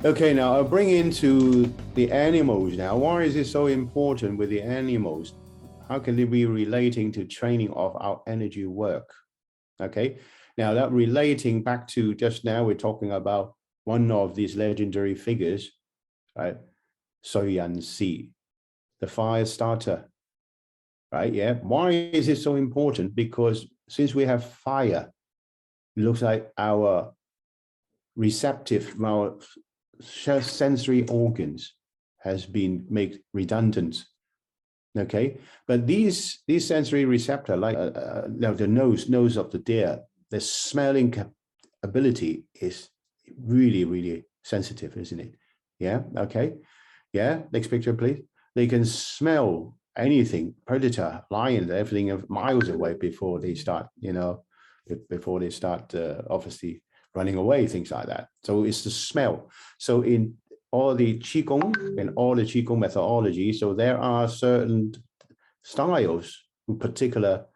Okay, now I'll bring into the animals now. Why is it so important with the animals? How can they be relating to training of our energy work? Okay, now that relating back to just now, we're talking about one of these legendary figures, right? Si, the fire starter, right? Yeah. Why is it so important? Because since we have fire, it looks like our our sensory organs has been made redundant. Okay, but these sensory receptor, like the nose of the deer, the smelling ability is really sensitive, isn't it? Yeah. Okay. Yeah. Next picture, please. They can smell anything, predator, lions, everything miles away before they start, obviously running away, things like that. So it's the smell. So in all the QiGong and all the QiGong methodology, so there are certain styles, in particular,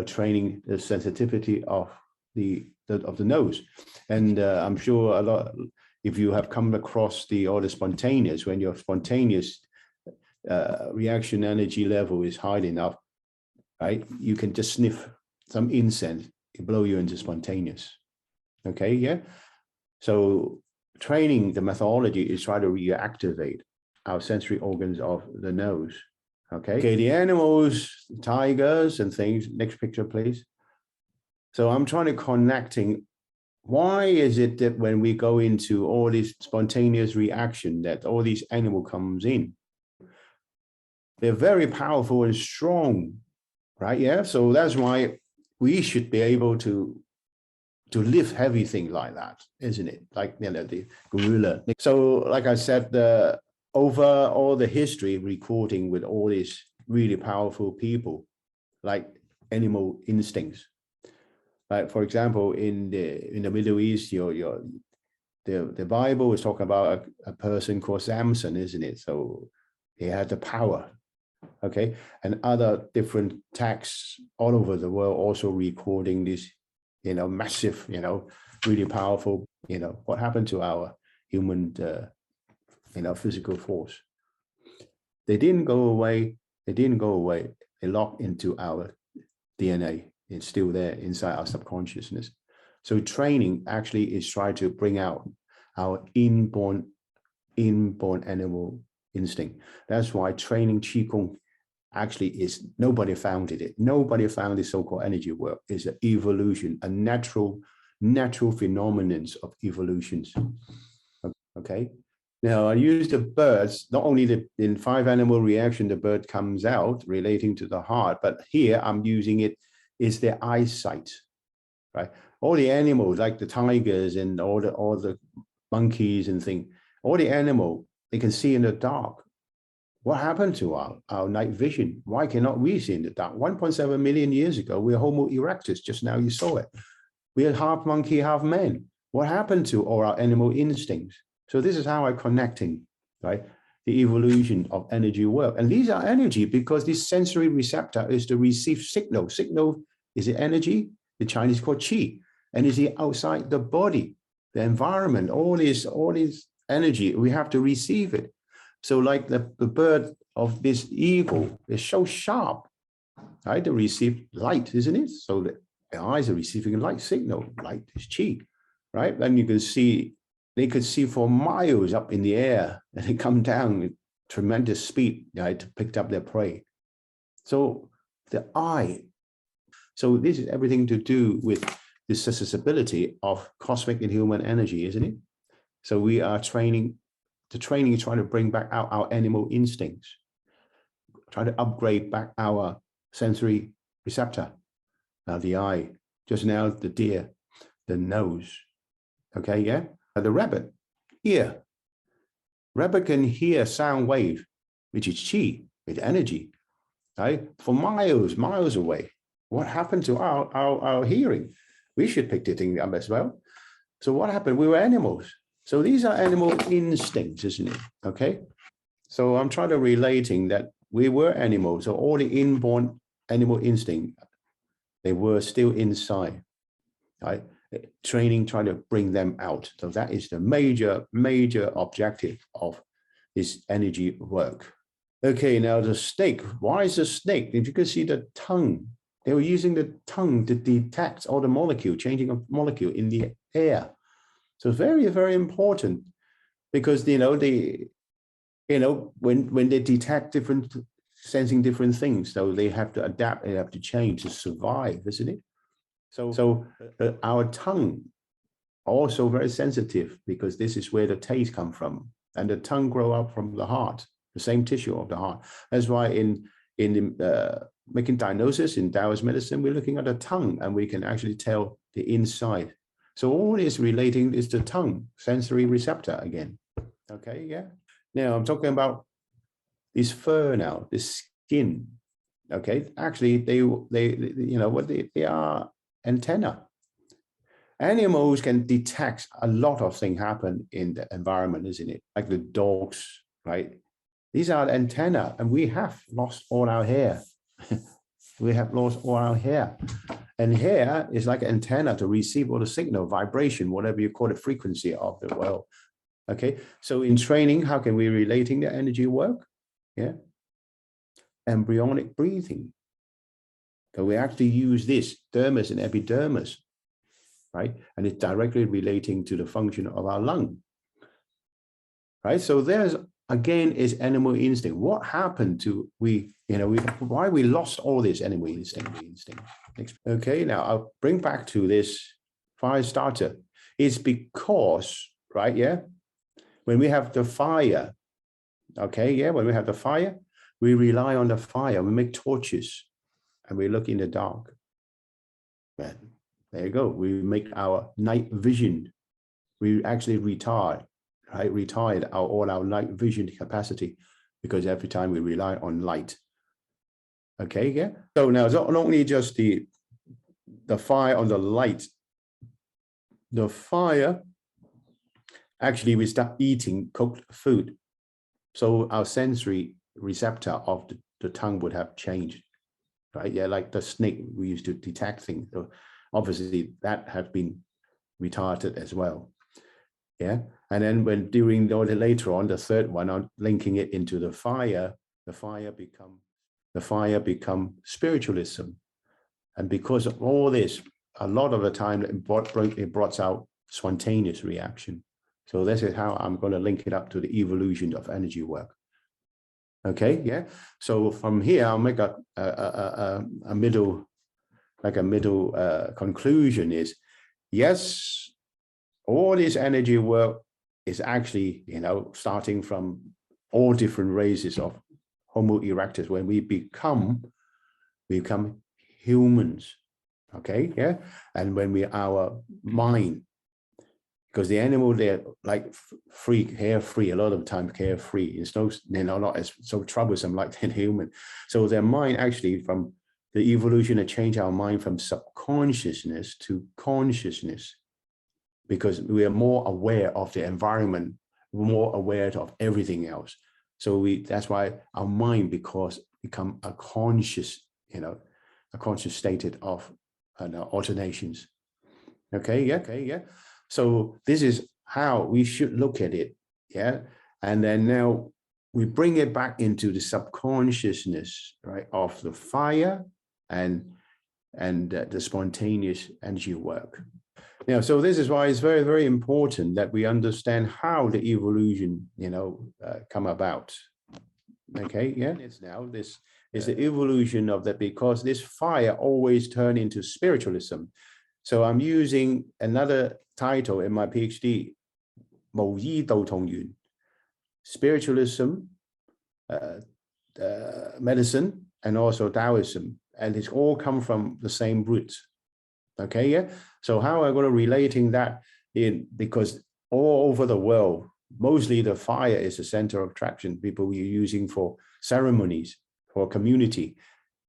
training the sensitivity of the nose. And I'm sure a lot, if you have come across all the spontaneous, when your spontaneous reaction energy level is high enough, right, you can just sniff some incense, it blow you into spontaneous. Okay, yeah. So training the methodology is try to reactivate our sensory organs of the nose. Okay, the animals, tigers and things. Next picture, please. So I'm trying to connecting. Why is it that when we go into all this spontaneous reaction that all these animal comes in? They're very powerful and strong, right? Yeah. So that's why we should be able to lift heavy things like that, isn't it? Like, the gorilla. So like I said, over all the history recording with all these really powerful people, like animal instincts. Like, for example, in the Middle East, the Bible is talking about a person called Samson, isn't it? So he had the power. Okay, and other different texts all over the world also recording this, massive, really powerful, what happened to our human, physical force. They didn't go away. They didn't go away. They locked into our DNA. It's still there inside our subconsciousness. So training actually is trying to bring out our inborn animal instinct. That's why training Qigong actually is, nobody founded it. Nobody found this so-called energy work. It's an evolution, a natural phenomenon of evolutions. Okay. Now I use the birds, not only in 5 animal reaction, the bird comes out relating to the heart, but here I'm using it is their eyesight, right? All the animals, like the tigers and all the monkeys and things, all the animal, they can see in the dark. What happened to our night vision? Why cannot we see in the dark? 1.7 million years ago, we're Homo erectus. Just now you saw it. We're half monkey, half man. What happened to all our animal instincts? So this is how I'm connecting, right? The evolution of energy work. And these are energy because this sensory receptor is to receive signal. Signal is the energy, the Chinese call qi, and is the outside the body, the environment, all this energy, we have to receive it. So like the bird of this eagle is so sharp, right? To receive light, isn't it? So the eyes are receiving light signal. Light is qi, right? Then you can see, they could see for miles up in the air and they come down with tremendous speed, right, to pick up their prey. So the eye. So this is everything to do with this accessibility of cosmic and human energy, isn't it? So we are training. The training is trying to bring back out our animal instincts, trying to upgrade back our sensory receptor. Now the eye, just now the deer, the nose. Okay, yeah. The rabbit, ear. Rabbit can hear sound wave, which is qi, with energy, right? For miles away. What happened to our hearing? We should pick the thing up as well. So what happened? We were animals. So these are animal instincts, isn't it? Okay. So I'm trying to relating that we were animals. So all the inborn animal instinct, they were still inside, right? training, trying to bring them out. So that is the major objective of this energy work. Okay, now the snake. Why is the snake? If you can see the tongue, they were using the tongue to detect all the molecule, changing of molecule in the air. So very important, because when they detect different, sensing different things, so they have to adapt, they have to change to survive, isn't it? So our tongue also very sensitive, because this is where the taste come from, and the tongue grow up from the heart, the same tissue of the heart. That's why in making diagnosis in Taoist medicine, we're looking at the tongue, and we can actually tell the inside. So all this relating is the tongue, sensory receptor again. Okay, yeah. Now I'm talking about this fur now, this skin. Okay, actually they are antenna. Animals can detect a lot of things happen in the environment, isn't it? Like the dogs, right? These are the antenna, and we have lost all our hair. We have lost all our hair. And hair is like an antenna to receive all the signal, vibration, whatever you call it, frequency of the world. Okay, so in training, how can we relating the energy work? Yeah, embryonic breathing. So we actually use this dermis and epidermis, right? And it's directly relating to the function of our lung, right? So there's, again, is animal instinct. What happened to why we lost all this animal instinct? Okay, now I'll bring back to this fire starter. It's because, right, yeah, when we have the fire, okay, yeah, when we have the fire, we rely on the fire. We make torches, and we look in the dark. Well, there you go. We make our night vision. We actually retired all our night vision capacity, because every time we rely on light. Okay, yeah. So now it's not only just the fire on the light. The fire, actually, we start eating cooked food. So our sensory receptor of the tongue would have changed, right? Yeah, like the snake, we used to detect things. So obviously that has been retarded as well. Yeah, and then when later on, the third one, I'm linking it into the fire become spiritualism. And because of all this, a lot of the time it brought out spontaneous reaction. So this is how I'm going to link it up to the evolution of energy work. Okay, yeah. So from here, I'll make a middle conclusion is, yes, all this energy work is actually, starting from all different races of Homo erectus. When we become humans, okay, yeah, and when our mind, because the animal, they're like hair-free, a lot of the time hair-free. It's not as so troublesome like the human. So their mind actually, from the evolution, to change our mind from subconsciousness to consciousness, because we are more aware of the environment, more aware of everything else. So that's why our mind become a conscious, a conscious state of alternations. Okay, yeah. So this is how we should look at it, yeah. And then now we bring it back into the subconsciousness, right, of the fire and the spontaneous energy work. Now, so this is why it's very important that we understand how the evolution, come about. Okay, yeah. It's now this is the evolution of that, because this fire always turn into spiritualism. So I'm using another title in my PhD, 無依道同源, spiritualism, medicine, and also Taoism, and it's all come from the same root. Okay, yeah. So how am I going to relating that in, because all over the world, mostly the fire is the center of attraction. People are using for ceremonies, for community.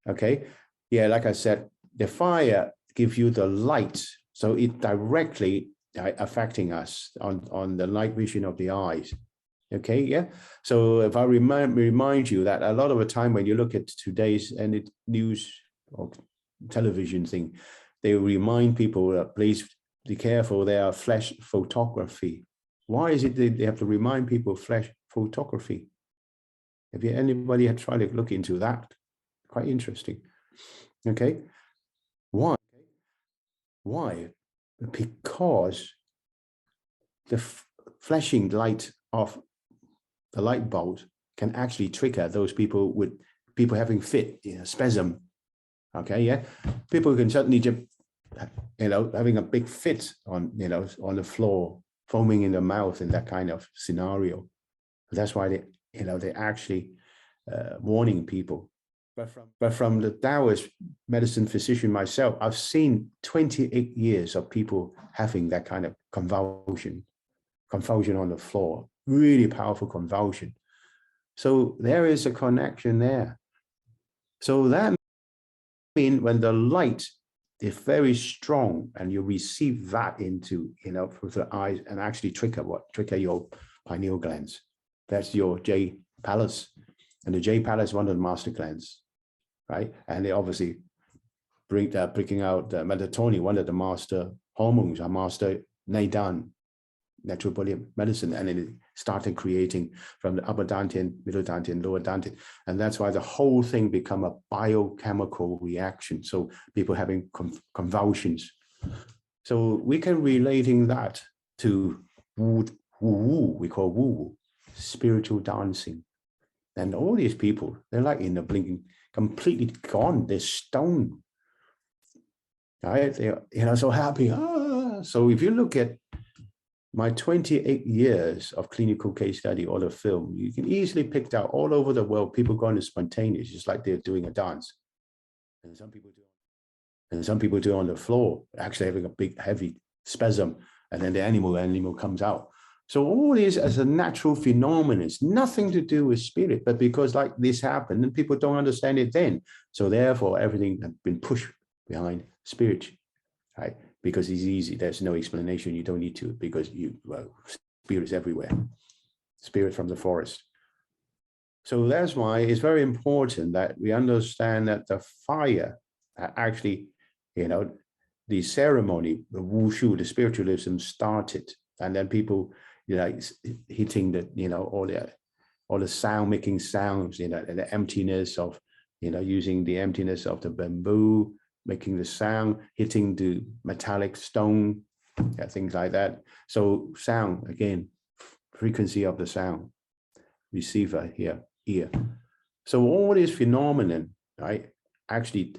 Okay, yeah. Like I said, the fire gives you the light, so it directly affecting us on the night vision of the eyes. Okay, yeah. So if I remind you that a lot of the time when you look at today's news or television thing, they remind people, please be careful, they are flash photography. Why is it that they have to remind people of flash photography? Have anybody had tried to look into that? Quite interesting. Okay. Why? Why? Because the flashing light of the light bulb can actually trigger those people having fit, spasm. Okay, yeah. People can suddenly just, having a big fit on, on the floor, foaming in the mouth in that kind of scenario. That's why they're actually warning people. But from the Taoist medicine physician myself, I've seen 28 years of people having that kind of convulsion on the floor, really powerful convulsion. So there is a connection there. So that means when the light is very strong and you receive that into, through the eyes and actually trigger your pineal glands. That's your J palace. And the J palace is one of the master glands, right? And they obviously breaking out melatonin, one of the master hormones, our master Neidan, natural body medicine, and it started creating from the upper dantian, middle dantian, lower dantian, and that's why the whole thing become a biochemical reaction. So people having convulsions. So we can relating that to woo, we call woo, spiritual dancing, and all these people, they're like in the blinking, completely gone. They're stone. Right? They're so happy. So if you look at my 28 years of clinical case study or the film, you can easily pick out all over the world, people going to spontaneous, just like they're doing a dance. And some people do on the floor, actually having a big, heavy spasm, and then the animal comes out. So all this as a natural phenomenon. It's nothing to do with spirit, but because like this happened and people don't understand it then. So therefore, everything has been pushed behind spirit, right? Because it's easy. There's no explanation. You don't need to, because spirit is everywhere. Spirit from the forest. So that's why it's very important that we understand that the fire actually, the ceremony, the wushu, the spiritualism started, and then people, hitting the, all the sound, making sounds, and the emptiness of, using the emptiness of the bamboo, making the sound, hitting the metallic stone, things like that. So sound, again, frequency of the sound, receiver here, ear. So all these phenomenon, right, actually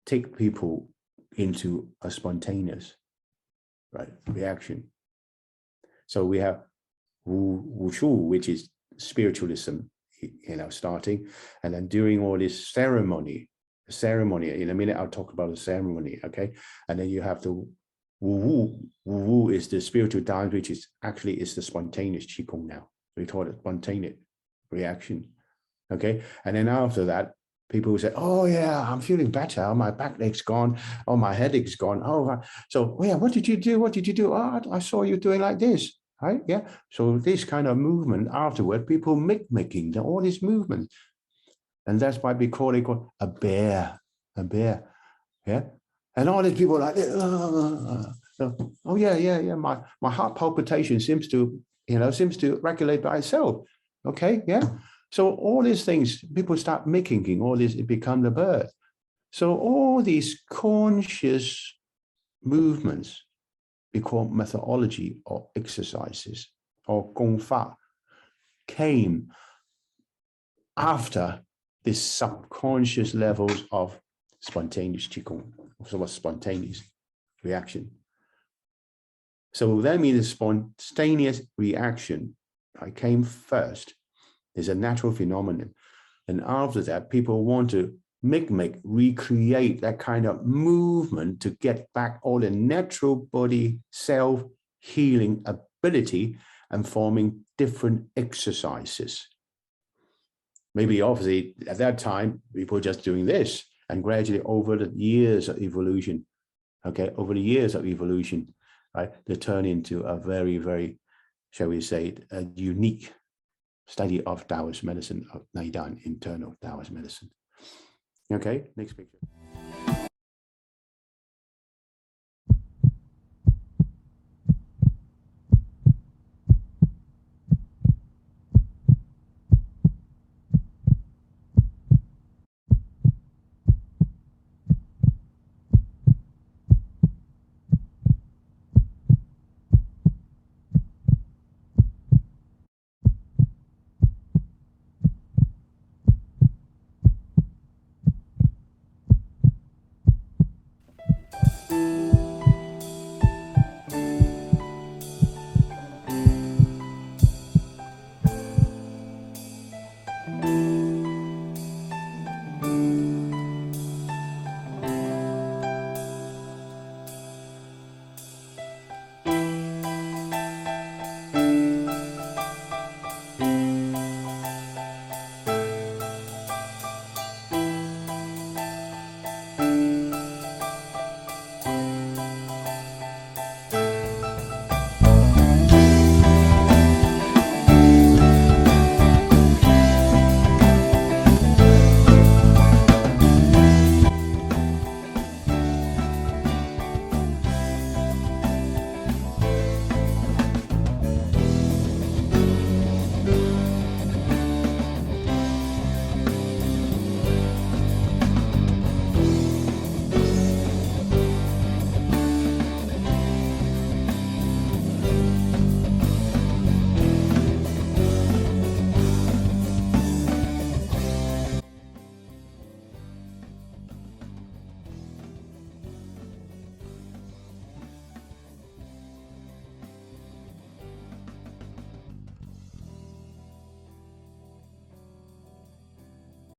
take people into a spontaneous, right, reaction. So we have wushu, which is spiritualism, starting, and then during all this ceremony, in a minute I'll talk about the ceremony, okay? And then you have the wu is the spiritual dance, which is actually the spontaneous qigong now. We call it spontaneous reaction, okay? And then after that, people will say, oh yeah, I'm feeling better, oh, my backache's gone, oh, my headache's gone, oh, so yeah, what did you do? Oh, I saw you doing like this, right? Yeah, so this kind of movement afterward, people making all these movements. And that's why we call it a bear, yeah? And all these people are like, oh yeah, my heart palpitation seems to regulate by itself, okay, yeah? So all these things, people start making all this, it becomes the birth. So all these conscious movements, we call methodology or exercises or gong fa, came after this subconscious levels of spontaneous qigong, so a spontaneous reaction. So that means the spontaneous reaction came first. It's a natural phenomenon. And after that, people want to recreate that kind of movement to get back all the natural body self-healing ability and forming different exercises. Maybe obviously at that time, people were just doing this, and gradually over the years of evolution, okay, right, they turn into a very, very, shall we say, a unique study of Taoist medicine, of Neidan, internal Taoist medicine. Okay, next picture.